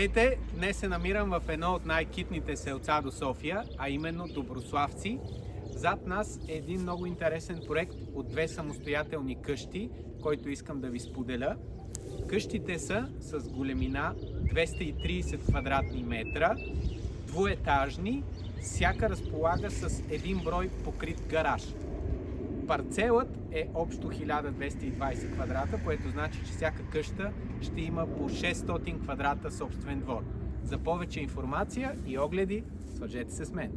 Здравейте! Днес се намирам в едно от най-китните селца до София, а именно Доброславци. Зад нас е един много интересен проект от две самостоятелни къщи, който искам да ви споделя. Къщите са с големина 230 квадратни метра, двуетажни, всяка разполага с един брой покрит гараж. Парцелът е общо 1220 квадрата, което значи, че всяка къща ще има по 600 квадрата собствен двор. За повече информация и огледи, свържете се с мен.